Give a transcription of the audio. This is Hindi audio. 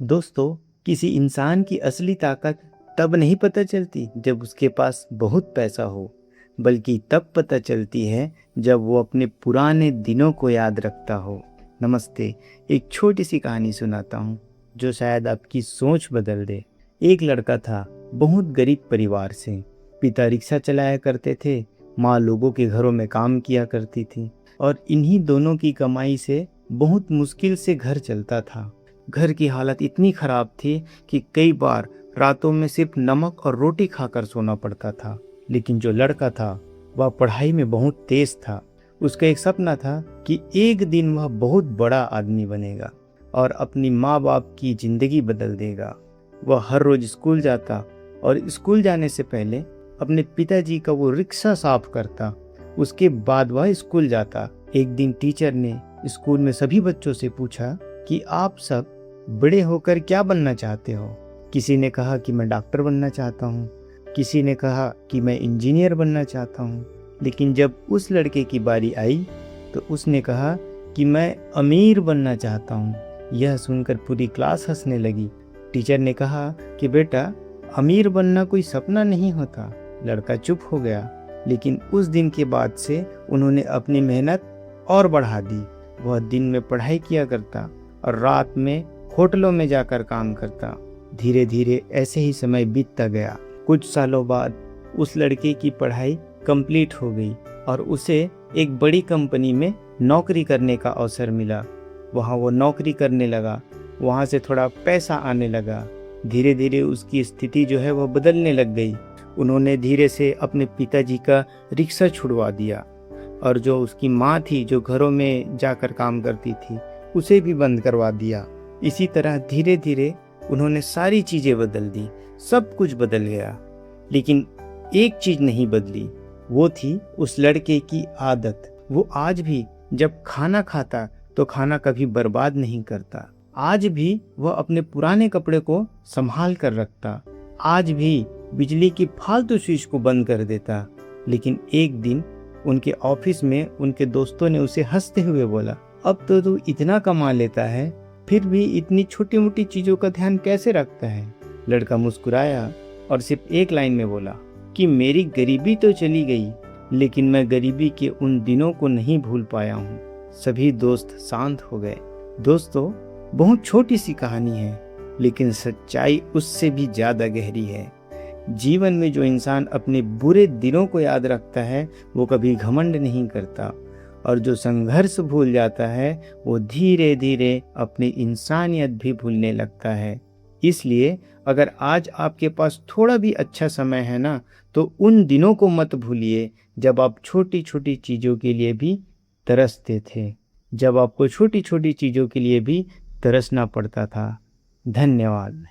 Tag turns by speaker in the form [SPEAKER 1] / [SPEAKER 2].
[SPEAKER 1] दोस्तों, किसी इंसान की असली ताकत तब नहीं पता चलती जब उसके पास बहुत पैसा हो, बल्कि तब पता चलती है जब वो अपने पुराने दिनों को याद रखता हो। नमस्ते। एक छोटी सी कहानी सुनाता हूँ जो शायद आपकी सोच बदल दे। एक लड़का था, बहुत गरीब परिवार से। पिता रिक्शा चलाया करते थे, माँ लोगों के घरों में काम किया करती थी और इन्हीं दोनों की कमाई से बहुत मुश्किल से घर चलता था। घर की हालत इतनी खराब थी कि कई बार रातों में सिर्फ नमक और रोटी खाकर सोना पड़ता था। लेकिन जो लड़का था वह पढ़ाई में बहुत तेज था। उसका एक सपना था कि एक दिन वह बहुत बड़ा आदमी बनेगा और अपनी माँ बाप की जिंदगी बदल देगा। वह हर रोज स्कूल जाता और स्कूल जाने से पहले अपने पिताजी का वो रिक्शा साफ करता। उसके बाद वह स्कूल जाता। एक दिन टीचर ने स्कूल में सभी बच्चों से पूछा कि आप सब बड़े होकर क्या बनना चाहते हो। किसी ने कहा कि मैं डॉक्टर बनना चाहता हूँ, किसी ने कहा कि मैं इंजीनियर बनना चाहता हूँ। लेकिन जब उस लड़के की बारी आई तो उसने कहा कि मैं अमीर बनना चाहता हूँ। यह सुनकर पूरी क्लास हंसने लगी। टीचर ने कहा कि बेटा, अमीर बनना कोई सपना नहीं होता। लड़का चुप हो गया। लेकिन उस दिन के बाद से उन्होंने अपनी मेहनत और बढ़ा दी। वह दिन में पढ़ाई किया करता और रात में होटलों में जाकर काम करता। धीरे धीरे ऐसे ही समय बीतता गया। कुछ सालों बाद उस लड़के की पढ़ाई कंप्लीट हो गई और उसे एक बड़ी कंपनी में नौकरी करने का अवसर मिला। वहाँ वो नौकरी करने लगा। वहाँ से थोड़ा पैसा आने लगा। धीरे धीरे उसकी स्थिति जो है वह बदलने लग गई। उन्होंने धीरे से अपने पिताजी का रिक्शा छुड़वा दिया और जो उसकी माँ थी जो घरों में जाकर काम करती थी उसे भी बंद करवा दिया। इसी तरह धीरे धीरे उन्होंने सारी चीजें बदल दी। सब कुछ बदल गया, लेकिन एक चीज नहीं बदली। वो थी उस लड़के की आदत। वो आज भी जब खाना खाता तो खाना कभी बर्बाद नहीं करता। आज भी वह अपने पुराने कपड़े को संभाल कर रखता। आज भी बिजली की फालतू स्विच को बंद कर देता। लेकिन एक दिन उनके ऑफिस में उनके दोस्तों ने उसे हंसते हुए बोला, अब तो तू इतना कमा लेता है, फिर भी इतनी छोटी मोटी चीजों का ध्यान कैसे रखता है। लड़का मुस्कुराया और सिर्फ एक लाइन में बोला कि मेरी गरीबी तो चली गई, लेकिन मैं गरीबी के उन दिनों को नहीं भूल पाया हूँ। सभी दोस्त शांत हो गए। दोस्तों, बहुत छोटी सी कहानी है, लेकिन सच्चाई उससे भी ज्यादा गहरी है। जीवन में जो इंसान अपने बुरे दिनों को याद रखता है वो कभी घमंड नहीं करता, और जो संघर्ष भूल जाता है वो धीरे धीरे अपनी इंसानियत भी भूलने लगता है। इसलिए अगर आज आपके पास थोड़ा भी अच्छा समय है ना, तो उन दिनों को मत भूलिए जब आप छोटी छोटी चीज़ों के लिए भी तरसते थे, जब आपको छोटी छोटी चीज़ों के लिए भी तरसना पड़ता था। धन्यवाद।